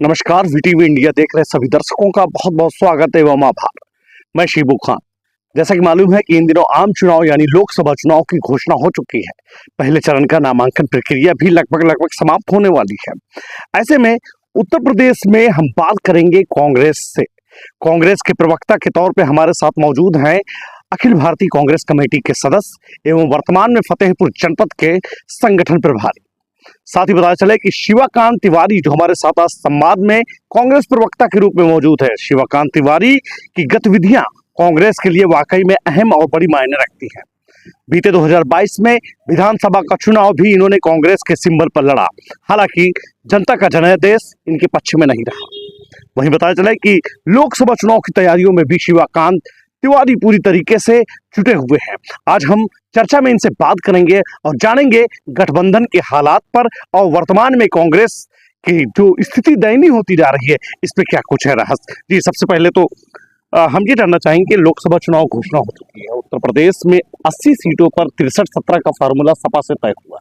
नमस्कार, VTV India देख रहे सभी दर्शकों का बहुत बहुत स्वागत एवं आभार। मैं शिबू खान। जैसा कि मालूम है कि इन दिनों आम चुनाव यानी लोकसभा चुनाव की घोषणा हो चुकी है। पहले चरण का नामांकन प्रक्रिया भी लगभग समाप्त होने वाली है। ऐसे में उत्तर प्रदेश में हम बात करेंगे कांग्रेस से। कांग्रेस के प्रवक्ता के तौर पर हमारे साथ मौजूद हैं अखिल भारतीय कांग्रेस कमेटी के सदस्य एवं वर्तमान में फतेहपुर जनपद के संगठन प्रभारी। साथ ही बताया चले कि शिवाकांत तिवारी जो हमारे साथ आज संवाद में कांग्रेस प्रवक्ता के रूप में मौजूद है। शिवाकांत तिवारी की गतिविधियां कांग्रेस के लिए वाकई में अहम और बड़ी मायने रखती हैं। बीते 2022 में विधानसभा का चुनाव भी इन्होंने कांग्रेस के सिंबल पर लड़ा। हालांकि जनता का जनादेश इनके पक्ष में नहीं रहा। वहीं बताया चले कि लोकसभा चुनाव की तैयारियों में भी शिवाकांत तिवारी पूरी तरीके से जुटे हुए हैं। आज हम चर्चा में इनसे बात करेंगे और जानेंगे गठबंधन के हालात पर और वर्तमान में कांग्रेस की जो स्थिति दयनीय होती जा रही है इस पे क्या कुछ है रहस्य। जी, सबसे पहले तो हम ये जानना चाहेंगे, लोकसभा चुनाव घोषणा हो चुकी है। उत्तर प्रदेश में 80 सीटों पर 63-17 का फार्मूला सपा से तय हुआ,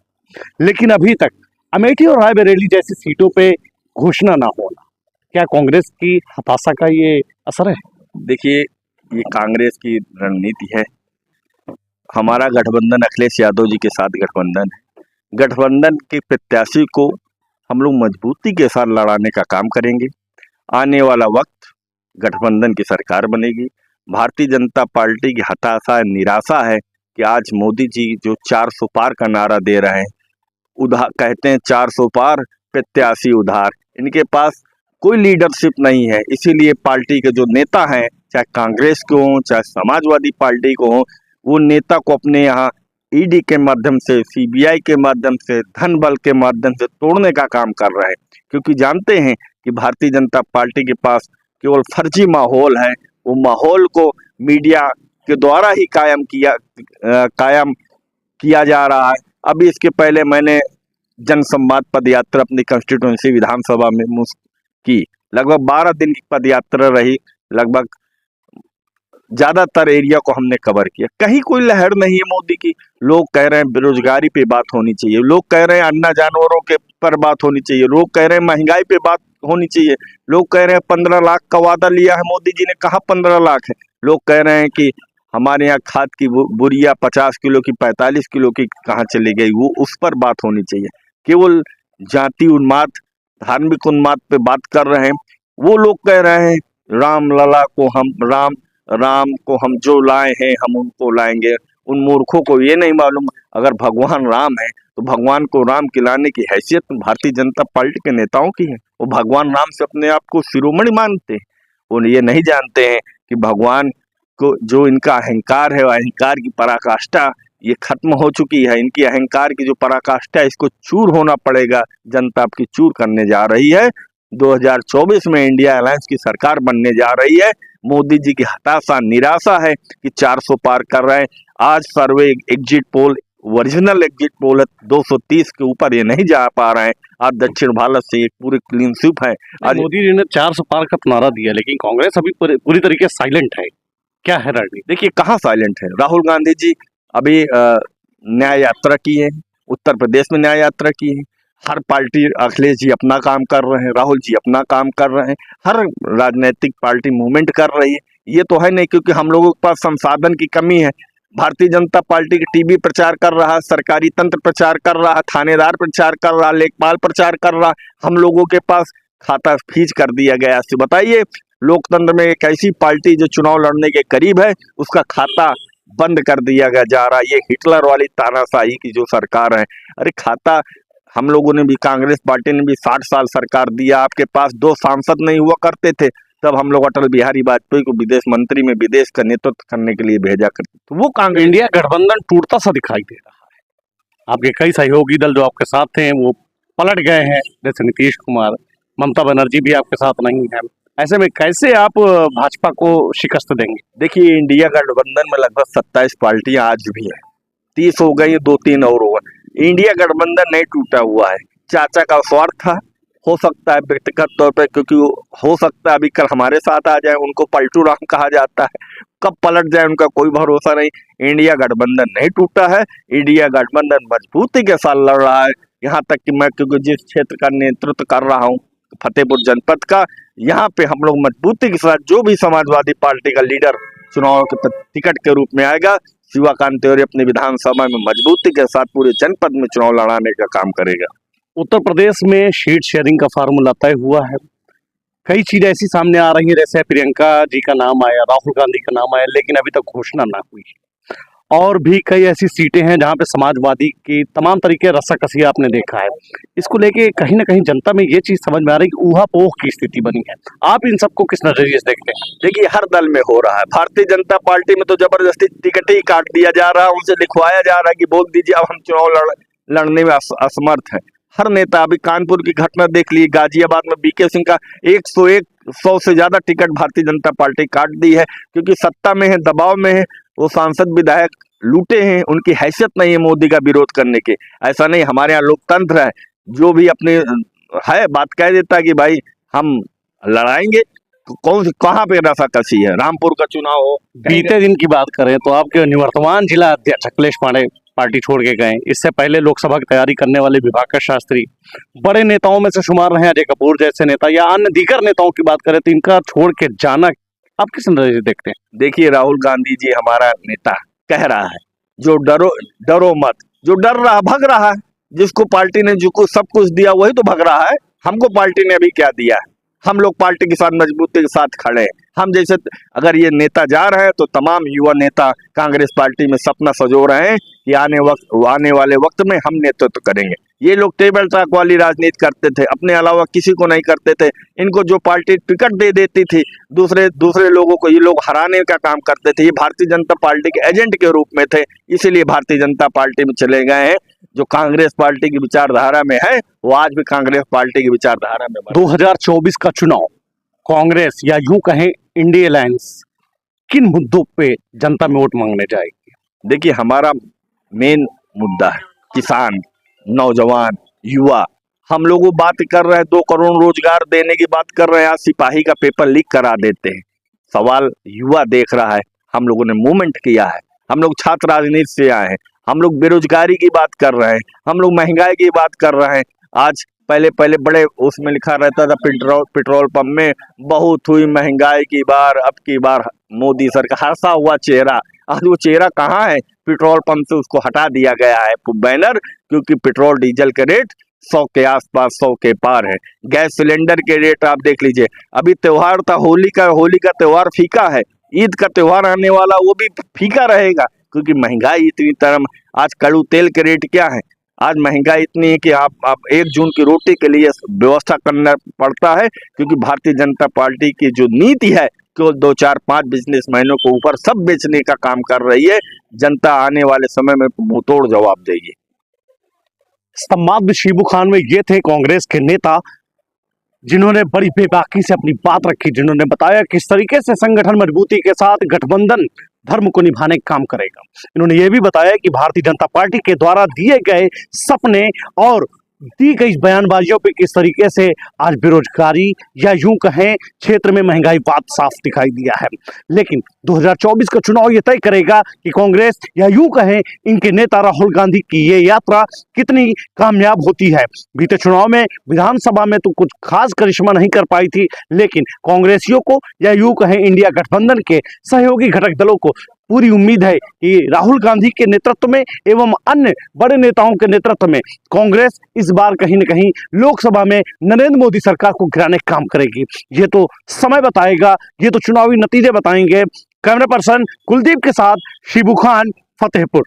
लेकिन अभी तक अमेठी और रायबरेली जैसी सीटों पे घोषणा ना होना, क्या कांग्रेस की हताशा का ये असर है? देखिए, ये कांग्रेस की रणनीति है। हमारा गठबंधन अखिलेश यादव जी के साथ गठबंधन है। गठबंधन के प्रत्याशी को हम लोग मजबूती के साथ लड़ाने का काम करेंगे। आने वाला वक्त गठबंधन की सरकार बनेगी। भारतीय जनता पार्टी की हताशा निराशा है कि आज मोदी जी जो 400 पार का नारा दे रहे हैं, उधार कहते हैं 400 पार प्रत्याशी उधार। इनके पास कोई लीडरशिप नहीं है। इसीलिए पार्टी के जो नेता हैं, चाहे कांग्रेस को हो चाहे समाजवादी पार्टी को हो, वो नेता को अपने यहाँ ईडी के माध्यम से, सीबीआई के माध्यम से, धन बल के माध्यम से तोड़ने का काम कर रहे हैं। क्योंकि जानते हैं कि भारतीय जनता पार्टी के पास केवल फर्जी माहौल है। वो माहौल को मीडिया के द्वारा ही कायम किया जा रहा है। अभी इसके पहले मैंने जनसंवाद पद यात्रा अपनी कंस्टिट्यूंसी विधानसभा में की। लगभग 12 दिन की पद यात्रा रही। लगभग ज्यादातर एरिया को हमने कवर किया। कहीं कोई लहर नहीं है मोदी की। लोग कह रहे हैं बेरोजगारी पे बात होनी चाहिए, लोग कह रहे हैं अन्ना जानवरों के पर बात होनी चाहिए, लोग कह रहे हैं महंगाई पे बात होनी चाहिए, लोग कह रहे हैं 15 लाख का वादा लिया है मोदी जी ने, कहाँ 15 लाख है। लोग कह रहे हैं कि हमारे यहाँ खाद की बुरिया 50 किलो की 45 किलो की कहाँ चली गई, वो उस पर बात होनी चाहिए। केवल जाति उन्माद, धार्मिक उन्माद पे बात कर रहे हैं। वो लोग कह रहे हैं राम लला को हम राम को हम जो लाए हैं हम उनको लाएंगे। उन मूर्खों को ये नहीं मालूम, अगर भगवान राम है तो भगवान को राम खिलाने की हैसियत भारतीय जनता पार्टी के नेताओं की है। वो भगवान राम से अपने आप को शिरोमणि मानते हैं। वो ये नहीं जानते हैं कि भगवान को जो इनका अहंकार है, अहंकार की पराकाष्ठा ये खत्म हो चुकी है। इनकी अहंकार की जो पराकाष्ठा है, इसको चूर होना पड़ेगा। जनता आपकी चूर करने जा रही है। 2024 में इंडिया अलायंस की सरकार बनने जा रही है। मोदी जी की हताशा निराशा है कि 400 पार कर रहे हैं। आज survey exit poll, original exit poll है, 230 के ऊपर ये नहीं जा पा रहे हैं। आज दक्षिण भारत से एक पूरी क्लीन स्वीप है। आज मोदी जी ने 400 पार का नारा दिया, लेकिन कांग्रेस अभी पूरी तरीके से साइलेंट है। क्या है रणनीति? देखिए, कहाँ साइलेंट है। राहुल गांधी जी अभी न्याय यात्रा की है, उत्तर प्रदेश में न्याय यात्रा की है। हर पार्टी, अखिलेश जी अपना काम कर रहे हैं, राहुल जी अपना काम कर रहे हैं, हर राजनीतिक पार्टी मूवमेंट कर रही है। ये तो है नहीं क्योंकि हम लोगों के पास संसाधन की कमी है। भारतीय जनता पार्टी की टीवी प्रचार कर रहा है, सरकारी तंत्र प्रचार कर रहा है, थानेदार प्रचार कर रहा, लेखपाल प्रचार कर रहा। हम लोगों के पास खाता फीस कर दिया गया। तो बताइए, लोकतंत्र में एक ऐसी पार्टी जो चुनाव लड़ने के करीब है, उसका खाता बंद कर दिया गया जा रहा। ये हिटलर वाली तानाशाही की जो सरकार है। अरे खाता, हम लोगों ने भी, कांग्रेस पार्टी ने भी 60 साल सरकार दिया। आपके पास 2 सांसद नहीं हुआ करते थे, तब हम लोग अटल बिहारी वाजपेयी को विदेश मंत्री में विदेश का नेतृत्व करने के लिए भेजा करते। तो वो कांग्रेस, इंडिया गठबंधन टूटता सा दिखाई दे रहा है। आपके कई सहयोगी दल जो आपके साथ थे वो पलट गए हैं, जैसे नीतीश कुमार, ममता बनर्जी भी आपके साथ नहीं है। ऐसे में कैसे आप भाजपा को शिकस्त देंगे? देखिए, इंडिया गठबंधन में लगभग 27 पार्टियां आज भी है। 30 हो गई, 2-3 और होगा। इंडिया गठबंधन नहीं टूटा हुआ है। चाचा का स्वार्थ था, हो सकता है व्यक्तिगत तौर पर, क्योंकि हो सकता है अभी कल हमारे साथ आ जाए। उनको पलटू राम कहा जाता है, कब पलट जाए उनका कोई भरोसा नहीं। इंडिया गठबंधन नहीं टूटा है। इंडिया गठबंधन मजबूती के साथ लड़ रहा है। यहाँ तक कि मैं, क्योंकि जिस क्षेत्र का नेतृत्व कर रहा हूँ, फतेहपुर जनपद का। यहाँ पे हम लोग मजबूती के साथ जो भी समाजवादी पार्टी का लीडर चुनाव के टिकट के रूप में आएगा, शिवाकांत तिवारी अपनी विधानसभा में मजबूती के साथ पूरे जनपद में चुनाव लड़ाने का काम करेगा। उत्तर प्रदेश में सीट शेयरिंग का फार्मूला तय हुआ है। कई चीजें ऐसी सामने आ रही है, जैसे प्रियंका जी का नाम आया, राहुल गांधी का नाम आया, लेकिन अभी तक घोषणा ना हुई। और भी कई ऐसी सीटें हैं जहां पे समाजवादी की तमाम तरीके रस्साकसी आपने देखा है। इसको लेके कहीं ना कहीं जनता में ये चीज समझ में आ रही है कि ऊहापोह की स्थिति बनी है। आप इन सबको किस नजरिए से देखते हैं? देखिए, हर दल में हो रहा है। भारतीय जनता पार्टी में तो जबरदस्ती टिकट ही काट दिया जा रहा है, उनसे लिखवाया जा रहा है कि बोल दीजिए अब हम चुनाव लड़ने में असमर्थ है। हर नेता, अभी कानपुर की घटना देख ली, गाजियाबाद में बीके सिंह का 100 से ज्यादा टिकट भारतीय जनता पार्टी काट दी है, क्योंकि सत्ता में है, दबाव में है। वो सांसद विधायक लूटे हैं, उनकी हैसियत नहीं है मोदी का विरोध करने के। ऐसा नहीं, हमारे यहाँ लोकतंत्र है, जो भी अपने है बात कह देता है कि भाई हम लड़ाएंगे। तो कौन कहाँ पे रस्साकसी है? रामपुर का चुनाव हो, बीते दिन की बात करें तो आपके निवर्तमान जिला अध्यक्ष अखिलेश पांडे पार्टी छोड़ के गए। इससे पहले लोकसभा की तैयारी करने वाले विभाकर शास्त्री बड़े नेताओं में से शुमार रहे। अजय कपूर जैसे नेता या अन्य दीगर नेताओं की बात करें तो इनका छोड़ के जाना आप किस नजरिए से देखते हैं? देखिए, राहुल गांधी जी हमारा नेता कह रहा है जो डरो मत, जो डर रहा भग रहा है। जिसको पार्टी ने जो सब कुछ दिया वही तो भग रहा है। हमको पार्टी ने अभी क्या दिया है? हम लोग पार्टी के साथ मजबूती के साथ खड़े हैं। हम जैसे अगर ये नेता जा रहे हैं तो तमाम युवा नेता कांग्रेस पार्टी में सपना सजो रहे हैं कि आने वाले वक्त में हम नेतृत्व करेंगे। ये लोग टेबल टॉक वाली राजनीति करते थे, अपने अलावा किसी को नहीं करते थे। इनको जो पार्टी टिकट दे देती थी, दूसरे लोगों को ये लोग हराने का काम करते थे। ये भारतीय जनता पार्टी के एजेंट के रूप में थे, इसीलिए भारतीय जनता पार्टी में चले गए हैं। जो कांग्रेस पार्टी की विचारधारा में है वो आज भी कांग्रेस पार्टी की विचारधारा में। 2024 का चुनाव कांग्रेस या यूं कहें इंडिया अलायंस किन मुद्दों पे जनता में वोट मांगने जाएगी? देखिए, हमारा मेन मुद्दा है किसान, नौजवान, युवा। हम लोग बात कर रहे हैं 2 करोड़ रोजगार देने की बात कर रहे हैं, आज सिपाही का पेपर लीक करा देते हैं। सवाल युवा देख रहा है। हम लोगों ने मूवमेंट किया है, हम लोग छात्र राजनीति से आए हैं, हम लोग बेरोजगारी की बात कर रहे हैं, हम लोग महंगाई की बात कर रहे हैं। आज पहले बड़े उसमें लिखा रहता था पेट्रोल पंप में बहुत हुई महंगाई की बार, अब की बार मोदी सरकार, हंसा हुआ चेहरा। आज वो चेहरा कहाँ है? पेट्रोल पंप से उसको हटा दिया गया है बैनर, क्योंकि पेट्रोल डीजल के रेट 100 के आसपास, 100 के पार है। गैस सिलेंडर के रेट आप देख लीजिए। अभी त्योहार था होली का त्योहार फीका है, ईद का त्योहार आने वाला वो भी फीका रहेगा, क्योंकि महंगाई इतनी तरह। आज कड़ू तेल के रेट क्या है? आज महंगाई इतनी है कि आप 1 जून की रोटी के लिए व्यवस्था करना पड़ता है, क्योंकि भारतीय जनता पार्टी की जो नीति है केवल 2, 4, 5 बिजनेसमैनों को ऊपर सब बेचने का काम कर रही है। जनता आने वाले समय में मुंहतोड़ जवाब देगी। संवाद में शिबू खान में ये थे कांग्रेस के नेता जिन्होंने बड़ी बेबाकी से अपनी बात रखी, जिन्होंने बताया किस तरीके से संगठन मजबूती के साथ गठबंधन धर्म को निभाने का काम करेगा। इन्होंने ये भी बताया कि भारतीय जनता पार्टी के द्वारा दिए गए सपने और दी गई बयानबाजियों पे किस तरीके से आज बेरोजगारी या यूं कहें क्षेत्र में महंगाई बात साफ दिखाई दिया है। लेकिन 2024 का चुनाव ये तय करेगा कि कांग्रेस या यूं कहें इनके नेता राहुल गांधी की ये यात्रा कितनी कामयाब होती है। बीते चुनाव में विधानसभा में तो कुछ खास करिश्मा नहीं कर पाई थी, लेकिन कांग्रेसियों को या यूं कहें इंडिया गठबंधन के सहयोगी घटक दलों को पूरी उम्मीद है कि राहुल गांधी के नेतृत्व में एवं अन्य बड़े नेताओं के नेतृत्व में कांग्रेस इस बार कहीं न कहीं लोकसभा में नरेंद्र मोदी सरकार को गिराने का काम करेगी। ये तो समय बताएगा, ये तो चुनावी नतीजे बताएंगे। कैमरा पर्सन कुलदीप के साथ शिबू खान, फतेहपुर।